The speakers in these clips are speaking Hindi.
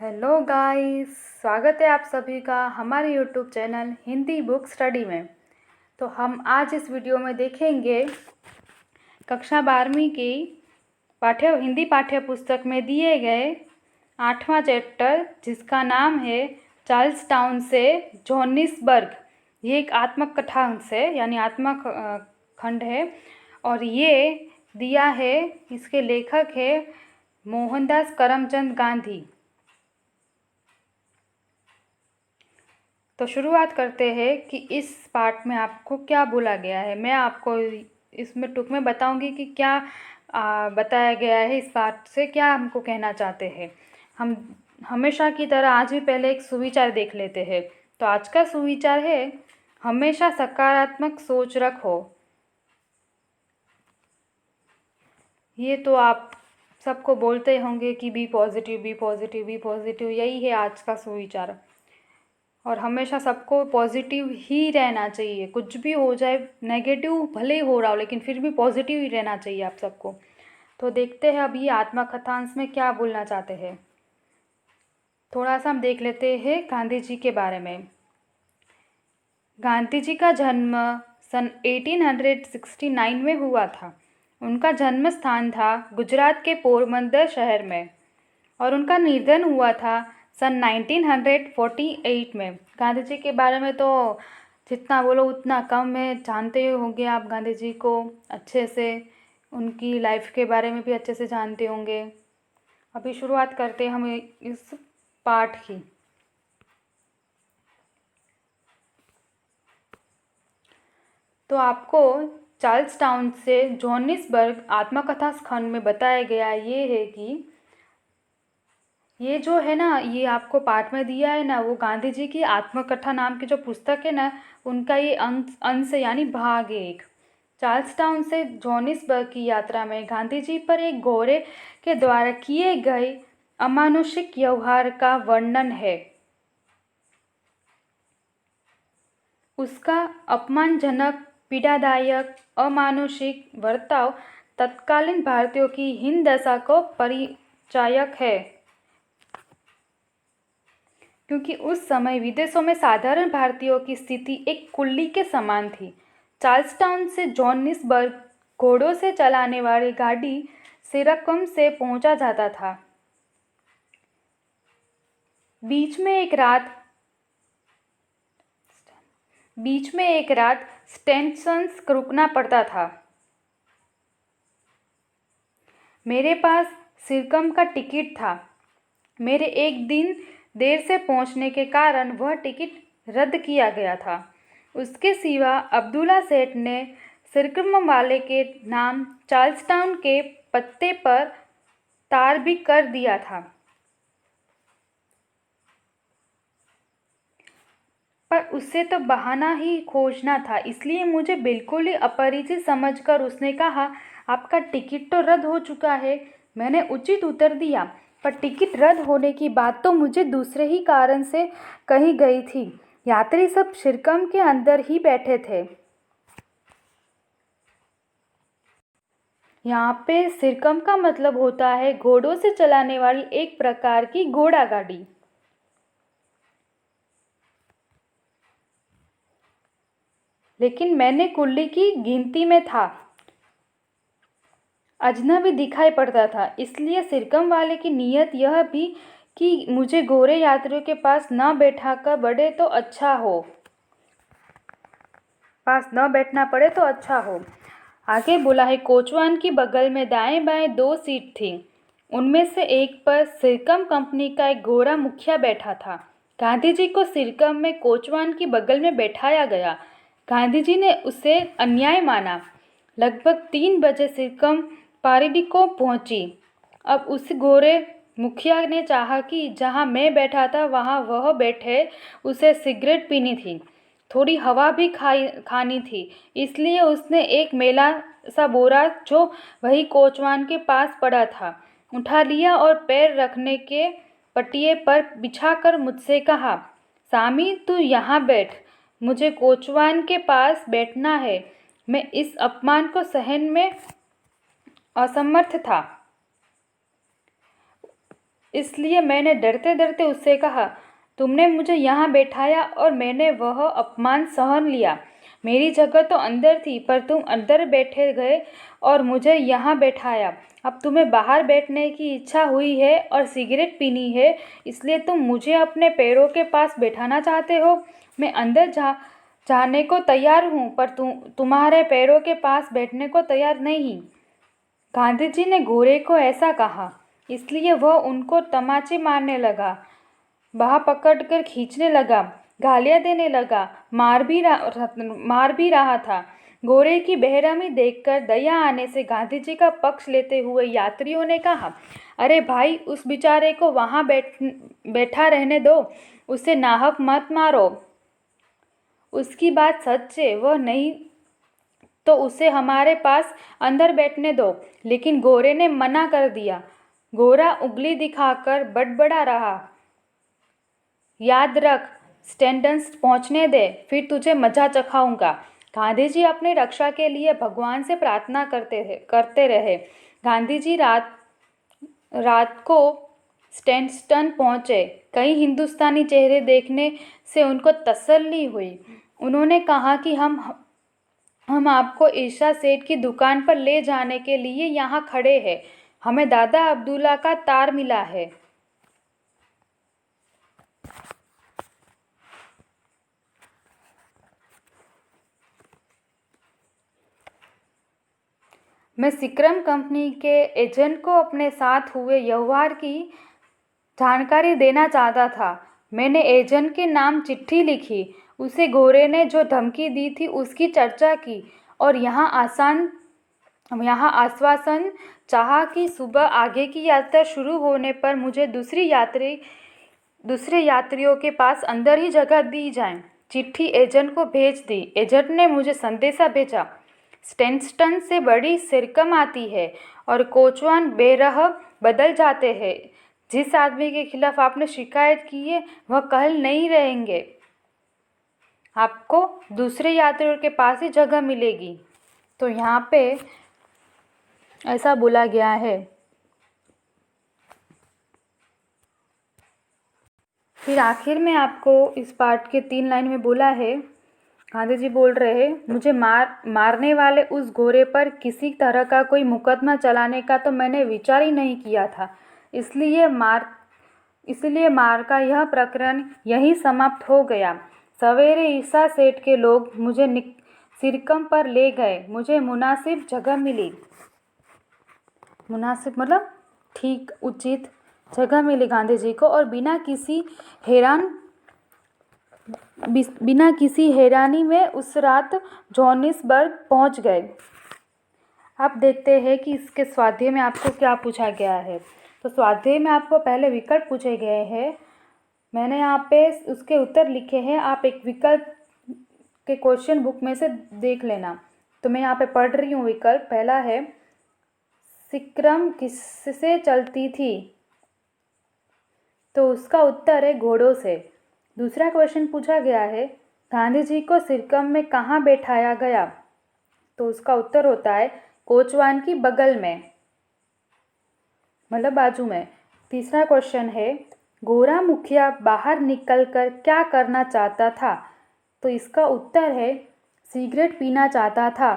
हेलो गाइस, स्वागत है आप सभी का हमारे YouTube channel Hindi book study में। तो हम आज इस वीडियो में देखेंगे कक्षा 12वीं की हिंदी पाठ्य पुस्तक में दिए गए 8वां चैप्टर, जिसका नाम है चार्ल्स टाउन से जोहानिसबर्ग। ये एक आत्मकथांश है, यानी आत्मखंड है, और ये दिया है, इसके लेखक है मोहनदास करमचंद गांधी। तो शुरुआत करते हैं कि इस पाठ में आपको क्या बोला गया है। मैं आपको इसमें टूक में बताऊंगी कि क्या बताया गया है, इस पाठ से क्या हमको कहना चाहते हैं। हम हमेशा की तरह आज भी पहले एक सुविचार देख लेते हैं। तो आज का सुविचार है, हमेशा सकारात्मक सोच रखो। ये तो आप सबको बोलते होंगे कि be positive, be positive, be positive, यही है आज का सुविचार। और हमेशा सबको पॉजिटिव ही रहना चाहिए, कुछ भी हो जाए, नेगेटिव भले ही हो रहा हो लेकिन फिर भी पॉजिटिव ही रहना चाहिए आप सबको। तो देखते हैं अभी आत्मकथांश में क्या बोलना चाहते हैं। थोड़ा सा हम देख लेते हैं गांधी जी के बारे में। गांधी जी का जन्म सन 1869 में हुआ था। उनका जन्म स्थान था गुजरात के पोरबंदर शहर में, और उनका निधन हुआ था सन 1948 में। गांधी जी के बारे में तो जितना बोलो उतना कम है, जानते होंगे आप गांधी जी को अच्छे से, उनकी लाइफ के बारे में भी अच्छे से जानते होंगे। अभी शुरुआत करते हैं हम इस पाठ की। तो आपको चार्ल्स टाउन से जोहानिसबर्ग आत्मकथा खंड में बताया गया ये है कि ये जो है ना, ये आपको पाठ में दिया है ना, वो गांधी जी की आत्मकथा नाम की जो पुस्तक है ना, उनका ये अंश यानी भाग 1। चार्ल्स टाउन से जोहानिसबर्ग की यात्रा में गांधी जी पर एक घोड़े के द्वारा किए गए अमानुषिक व्यवहार का वर्णन है। उसका अपमानजनक, पीड़ादायक, अमानुषिक बर्ताव तत्कालीन भारतीयों की हीन दशा को परिचायक है, क्योंकि उस समय विदेशों में साधारण भारतीयों की स्थिति एक कुल्ली के समान थी। चार्ल्स टाउन से जोहानिसबर्ग घोड़ों से चलाने वाली गाड़ी सिरकम से पहुंचा जाता था। बीच में एक रात स्टेशंस रुकना पड़ता था। मेरे पास सिरकम का टिकट था। मेरे एक दिन देर से पहुंचने के कारण वह टिकट रद्द किया गया था। उसके सिवा अब्दुल्ला सेठ ने सिरकम वाले के नाम चार्ल्स टाउन के पत्ते पर तार भी कर दिया था, पर उसे तो बहाना ही खोजना था, इसलिए मुझे बिल्कुल ही अपरिचित समझकर उसने कहा, आपका टिकट तो रद्द हो चुका है। मैंने उचित उत्तर दिया, पर टिकट रद्द होने की बात तो मुझे दूसरे ही कारण से कही गई थी। यात्री सब सिरकम के अंदर ही बैठे थे। यहाँ पे सिरकम का मतलब होता है घोड़ों से चलाने वाली एक प्रकार की घोड़ा गाड़ी। लेकिन मैंने कुल्ली की गिनती में था, अजनबी दिखाई पड़ता था, इसलिए सिरकम वाले की नीयत यह भी कि मुझे गोरे यात्रियों के पास न बैठना पड़े तो अच्छा हो। आगे बोला है, कोचवान की बगल में दाएं बाएं 2 सीट थी। उनमें से एक पर सिरकम कंपनी का एक गोरा मुखिया बैठा था। गांधी जी को सिरकम में कोचवान की बगल में बैठाया गया। गांधी जी ने उसे अन्याय माना। लगभग 3 बजे सिरकम पारीडिको पहुंची। अब उस गोरे मुखिया ने चाहा कि जहां मैं बैठा था वहां वह बैठे। उसे सिगरेट पीनी थी, थोड़ी हवा भी खानी थी, इसलिए उसने एक मेला सा बोरा जो वही कोचवान के पास पड़ा था उठा लिया और पैर रखने के पटिए पर बिछाकर मुझसे कहा, सामी तू यहाँ बैठ, मुझे कोचवान के पास बैठना है। मैं इस अपमान को सहन में असमर्थ था। इसलिए मैंने डरते डरते उससे कहा, तुमने मुझे यहाँ बैठाया और मैंने वह अपमान सहन लिया। मेरी जगह तो अंदर थी, पर तुम अंदर बैठे गए और मुझे यहाँ बैठाया। अब तुम्हें बाहर बैठने की इच्छा हुई है और सिगरेट पीनी है, इसलिए तुम मुझे अपने पैरों के पास बैठाना चाहते हो। मैं अंदर जाने को तैयार हूँ, पर तुम्हारे पैरों के पास बैठने को तैयार नहीं। गांधी जी ने घोड़े को ऐसा कहा, इसलिए वह उनको तमाचे मारने लगा, बाह पकड़कर खींचने लगा, गालियां देने लगा, मार भी रहा था। घोड़े की बेरहमी देखकर दया आने से गांधी जी का पक्ष लेते हुए यात्रियों ने कहा, अरे भाई, उस बेचारे को वहाँ बैठा रहने दो, उसे नाहक मत मारो। उसकी बात सच है, वह नहीं तो उसे हमारे पास अंदर बैठने दो। लेकिन घोड़े ने मना कर दिया। घोड़ा उंगली दिखाकर बड़बड़ा रहा, याद रख, स्टैंडन्स पहुंचने दे, फिर तुझे मजा चखाऊंगा। गांधी जी अपनी रक्षा के लिए भगवान से प्रार्थना करते रहे। गांधी जी रात को स्टैंडस्टन पहुंचे। कई हिंदुस्तानी चेहरे देखने से उनको तसल्ली हुई। उन्होंने कहा कि हम आपको ईशा सेठ की दुकान पर ले जाने के लिए यहाँ खड़े हैं। हमें दादा अब्दुल्ला का तार मिला है। मैं सिक्रम कंपनी के एजेंट को अपने साथ हुए व्यवहार की जानकारी देना चाहता था। मैंने एजेंट के नाम चिट्ठी लिखी, उसे घोड़े ने जो धमकी दी थी उसकी चर्चा की और यहाँ आश्वासन चाहा कि सुबह आगे की यात्रा शुरू होने पर मुझे दूसरे यात्रियों के पास अंदर ही जगह दी जाए। चिट्ठी एजेंट को भेज दी। एजेंट ने मुझे संदेशा भेजा, स्टैंडस्टन से बड़ी सिरकम आती है और कोचवान बेरह बदल जाते हैं। जिस आदमी के खिलाफ आपने शिकायत की है वह कल नहीं रहेंगे। आपको दूसरे यात्रियों के पास ही जगह मिलेगी। तो यहाँ पे ऐसा बोला गया है। फिर आखिर में आपको इस पार्ट के 3 लाइन में बोला है, गांधी जी बोल रहे हैं, मुझे मारने वाले उस घोड़े पर किसी तरह का कोई मुकदमा चलाने का तो मैंने विचार ही नहीं किया था। इसलिए मार का यह प्रकरण यहीं समाप्त हो गया। सवेरे ईसा सेठ के लोग मुझे सिरकम पर ले गए। मुझे मुनासिब जगह मिली। मुनासिब मतलब ठीक, उचित जगह मिली गांधी जी को और बिना किसी हैरानी में उस रात जोहानिसबर्ग पहुंच गए। अब देखते हैं कि इसके स्वाध्याय में आपको क्या पूछा गया है। तो स्वाध्याय में आपको पहले विकल्प पूछे गए हैं। मैंने यहाँ पे उसके उत्तर लिखे हैं, आप एक विकल्प के क्वेश्चन बुक में से देख लेना। तो मैं यहाँ पे पढ़ रही हूँ विकल्प। पहला है, सिक्रम किससे चलती थी? तो उसका उत्तर है घोड़ों से। दूसरा क्वेश्चन पूछा गया है, गांधी जी को सिरकम में कहाँ बैठाया गया? तो उसका उत्तर होता है कोचवान की बगल में, मतलब बाजू में। तीसरा क्वेश्चन है, गोरा मुखिया बाहर निकलकर क्या करना चाहता था? तो इसका उत्तर है सिगरेट पीना चाहता था।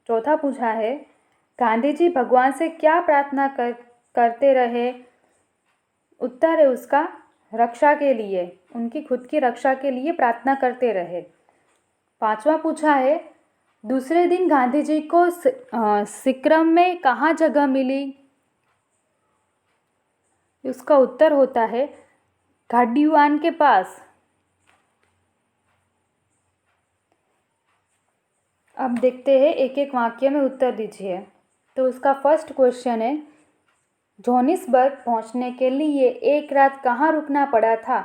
चौथा पूछा है, गांधी जी भगवान से क्या प्रार्थना करते रहे? उत्तर है उसका रक्षा के लिए, उनकी खुद की रक्षा के लिए प्रार्थना करते रहे। पांचवा पूछा है, दूसरे दिन गांधी जी को सिक्रम में कहाँ जगह मिली? उसका उत्तर होता है घाडीवान के पास। अब देखते हैं, एक एक वाक्य में उत्तर दीजिए। तो उसका फर्स्ट क्वेश्चन है, जोहानिसबर्ग पहुंचने के लिए एक रात कहाँ रुकना पड़ा था?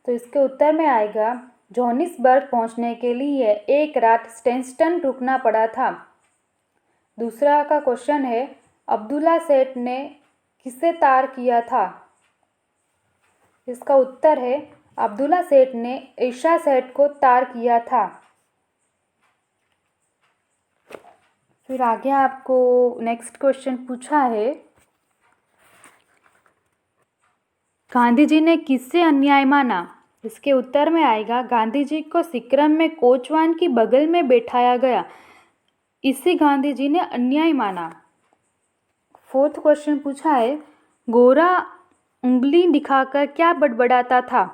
तो इसके उत्तर में आएगा, जोहानिसबर्ग पहुंचने के लिए एक रात स्टैंडस्टन रुकना पड़ा था। दूसरा का क्वेश्चन है, अब्दुल्ला सेठ ने किसे तार किया था? इसका उत्तर है अब्दुल्ला सेठ ने ईशा सेठ को तार किया था। फिर आगे आपको नेक्स्ट क्वेश्चन पूछा है, गांधी जी ने किससे अन्याय माना? इसके उत्तर में आएगा गांधी जी को सिक्रम में कोचवान की बगल में बैठाया गया, इसे गांधी जी ने अन्याय माना। फोर्थ क्वेश्चन पूछा है, गोरा उंगली दिखाकर क्या बड़बड़ाता था?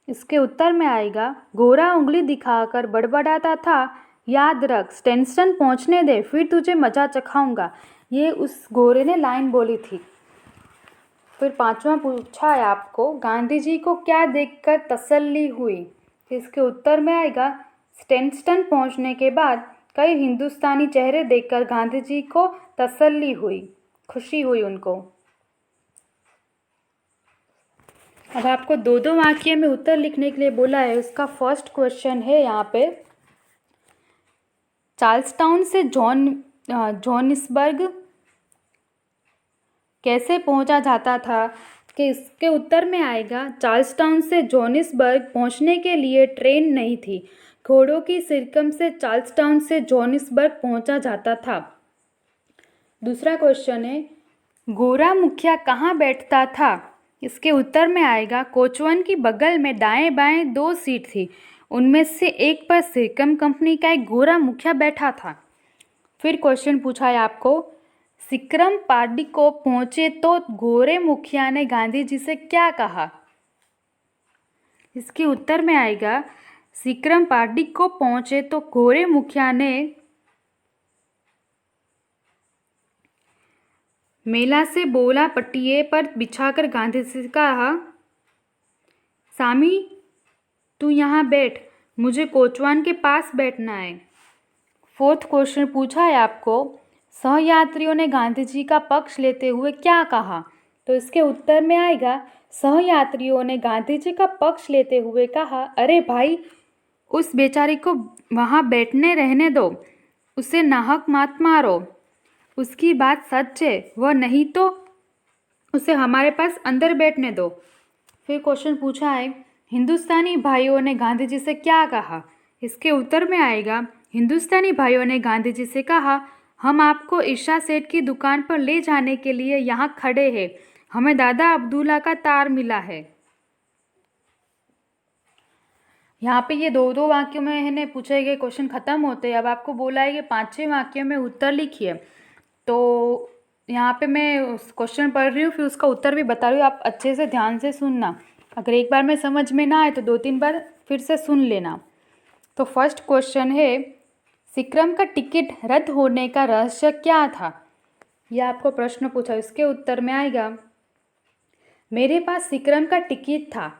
इसके उत्तर में आएगा गोरा उंगली दिखाकर बड़बड़ाता था, याद रख स्टेंसन पहुंचने दे फिर तुझे मजा चखाऊंगा। ये उस गोरे ने लाइन बोली थी। फिर पांचवा पूछा है आपको, गांधी जी को क्या देखकर तसल्ली हुई? इसके उत्तर में आएगा स्टेंसन पहुंचने के बाद कई हिंदुस्तानी चेहरे देखकर गांधी जी को तसल्ली हुई, खुशी हुई उनको। अब आपको दो दो वाक्य में उत्तर लिखने के लिए बोला है। उसका फर्स्ट क्वेश्चन है यहाँ पे, चार्ल्सटाउन से जोहानिसबर्ग कैसे पहुंचा जाता था? कि इसके उत्तर में आएगा चार्ल्सटाउन से जोहानिसबर्ग पहुंचने के लिए ट्रेन नहीं थी, घोड़ों की सिरकम से चार्ल्सटाउन से जोहानिसबर्ग पहुंचा जाता था। दूसरा क्वेश्चन है, गोरा मुखिया कहाँ बैठता था? इसके उत्तर में आएगा कोचवन की बगल में दाएं बाएं दो सीट थी, उनमें से एक पर सिरकम कंपनी का एक गोरा मुखिया बैठा था। फिर क्वेश्चन पूछा है आपको, सिक्रम पार्टी को पहुंचे तो गोरे मुखिया ने गांधी जी से क्या कहा? इसके उत्तर में आएगा सिक्रम पार्टी को पहुंचे तो गोरे मुखिया ने मेला से बोला पटिये पर बिछाकर गांधी जी से कहा, सामी तू यहाँ बैठ, मुझे कोचवान के पास बैठना है। फोर्थ क्वेश्चन पूछा है आपको, सहयात्रियों ने गांधी जी का पक्ष लेते हुए क्या कहा? तो इसके उत्तर में आएगा सहयात्रियों ने गांधी जी का पक्ष लेते हुए कहा, अरे भाई उस बेचारी को वहाँ बैठने रहने दो, उसे नाहक मत मारो, उसकी बात सच है, वह नहीं तो उसे हमारे पास अंदर बैठने दो। फिर क्वेश्चन पूछा है, हिंदुस्तानी भाइयों ने गांधी जी से क्या कहा? इसके उत्तर में आएगा हिंदुस्तानी भाइयों ने गांधी जी से कहा, हम आपको ईशा सेठ की दुकान पर ले जाने के लिए यहाँ खड़े हैं, हमें दादा अब्दुल्ला का तार मिला है। यहाँ पे ये दो दो वाक्यों में है ना पूछे गए क्वेश्चन खत्म होते हैं। अब आपको बोला है कि 5-6 वाक्यों में उत्तर लिखिए। तो यहाँ पे मैं क्वेश्चन पढ़ रही हूँ, फिर उसका उत्तर भी बता रही हूँ, आप अच्छे से ध्यान से सुनना। अगर एक बार में समझ में ना आए तो 2-3 बार फिर से सुन लेना। तो फर्स्ट क्वेश्चन है, सिक्रम का टिकट रद्द होने का रहस्य क्या था? यह आपको प्रश्न पूछा। इसके उत्तर में आएगा, मेरे पास सिक्रम का टिकट था,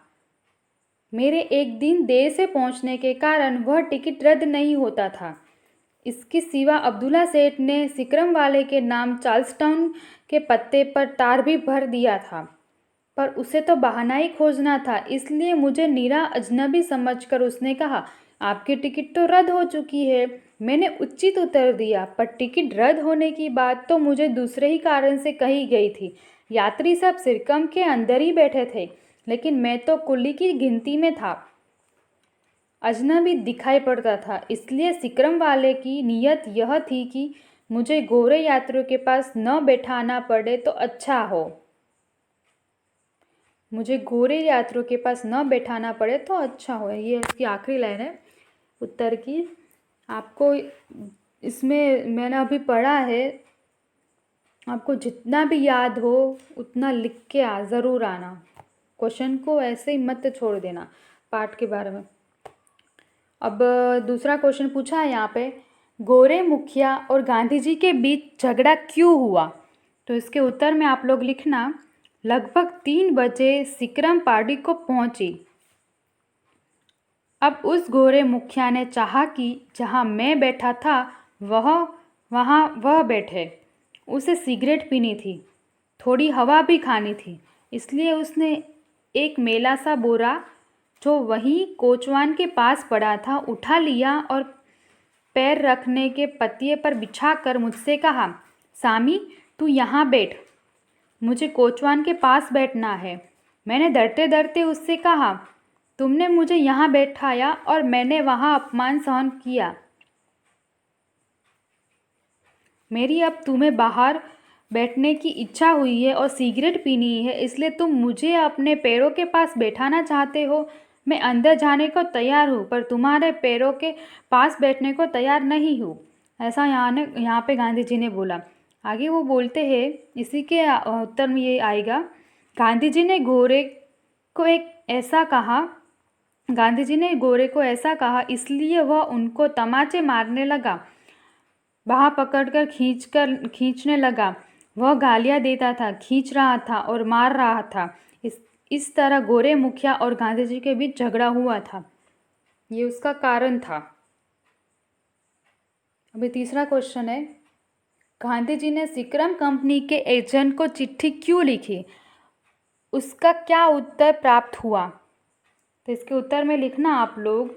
मेरे एक दिन देर से पहुंचने के कारण वह टिकट रद्द नहीं होता था। इसके सिवा अब्दुल्ला सेठ ने सिक्रम वाले के नाम चार्ल्सटाउन के पत्ते पर तार भी भर दिया था, पर उसे तो बहाना ही खोजना था, इसलिए मुझे नीरा अजनबी समझकर उसने कहा, आपकी टिकट तो रद्द हो चुकी है। मैंने उचित उत्तर दिया, पर टिकट रद्द होने की बात तो मुझे दूसरे ही कारण से कही गई थी। यात्री सब सिरकम के अंदर ही बैठे थे, लेकिन मैं तो कुल्ली की गिनती में था, अजनबी दिखाई पड़ता था, इसलिए सिक्रम वाले की नीयत यह थी कि मुझे गोरे यात्रियों के पास न बैठाना पड़े तो अच्छा हो। मुझे गोरे यात्रियों के पास न बैठाना पड़े तो अच्छा हो, ये इसकी आखिरी लाइन है उत्तर की। आपको इसमें मैंने अभी पढ़ा है, आपको जितना भी याद हो उतना लिख के ज़रूर आना, क्वेश्चन को ऐसे ही मत छोड़ देना पाठ के बारे में। अब दूसरा क्वेश्चन पूछा है यहाँ पे, गोरे मुखिया और गांधी जी के बीच झगड़ा क्यों हुआ? तो इसके उत्तर में आप लोग लिखना, लगभग 3 बजे सिक्रम पार्टी को पहुंची। अब उस गोरे मुखिया ने चाहा कि जहां मैं बैठा था वहाँ वह बैठे। उसे सिगरेट पीनी थी, थोड़ी हवा भी खानी थी, इसलिए उसने एक मेला सा बोरा जो वहीं कोचवान के पास पड़ा था उठा लिया और पैर रखने के पतिये पर बिछाकर मुझसे कहा, सामी तू यहाँ बैठ, मुझे कोचवान के पास बैठना है। मैंने डरते डरते उससे कहा, तुमने मुझे यहाँ बैठाया और मैंने वहाँ अपमान सहन किया, मेरी अब तुम्हें बाहर बैठने की इच्छा हुई है और सिगरेट पीनी है, इसलिए तुम मुझे अपने पैरों के पास बैठाना चाहते हो। मैं अंदर जाने को तैयार हूँ, पर तुम्हारे पैरों के पास बैठने को तैयार नहीं हूँ। ऐसा यहाँ पे गांधी जी ने बोला। आगे वो बोलते हैं, इसी के उत्तर में ये आएगा, गांधी जी ने गोरे को एक ऐसा कहा गांधी जी ने गोरे को ऐसा कहा, इसलिए वह उनको तमाचे मारने लगा, बाह पकड़कर खींचने लगा। वह गालियां देता था, खींच रहा था और मार रहा था। इस तरह गोरे मुखिया और गांधी जी के बीच झगड़ा हुआ था। ये उसका कारण था। अभी तीसरा क्वेश्चन है, गांधी जी ने सिक्रम कंपनी के एजेंट को चिट्ठी क्यों लिखी? उसका क्या उत्तर प्राप्त हुआ? तो इसके उत्तर में लिखना आप लोग।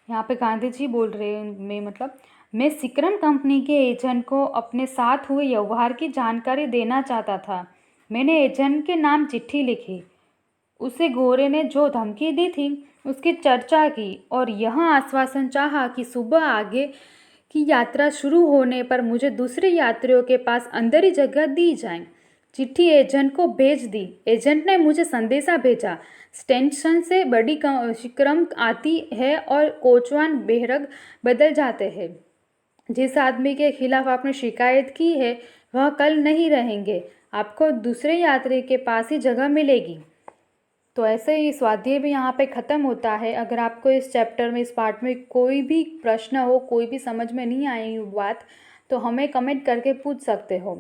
यहाँ पे गांधी जी बोल रहे हैं, मैं सिक्रम कंपनी के एजेंट को अपने साथ हुए व्यवहार की जानकारी देना चाहता था। मैंने एजेंट के नाम चिट्ठी लिखी, उसे गोरे ने जो धमकी दी थी उसकी चर्चा की और यह आश्वासन चाहा कि सुबह आगे की यात्रा शुरू होने पर मुझे दूसरे यात्रियों के पास अंदर ही जगह दी जाए। चिट्ठी एजेंट को भेज दी। एजेंट ने मुझे संदेशा भेजा, स्टेशन से बड़ी शिक्रम आती है और कोचवान बेहरग बदल जाते हैं। जिस आदमी के खिलाफ आपने शिकायत की है वह कल नहीं रहेंगे, आपको दूसरे यात्री के पास ही जगह मिलेगी। तो ऐसे ही स्वाध्याय भी यहाँ पे ख़त्म होता है। अगर आपको इस चैप्टर में, इस पार्ट में कोई भी प्रश्न हो, कोई भी समझ में नहीं आई बात, तो हमें कमेंट करके पूछ सकते हो।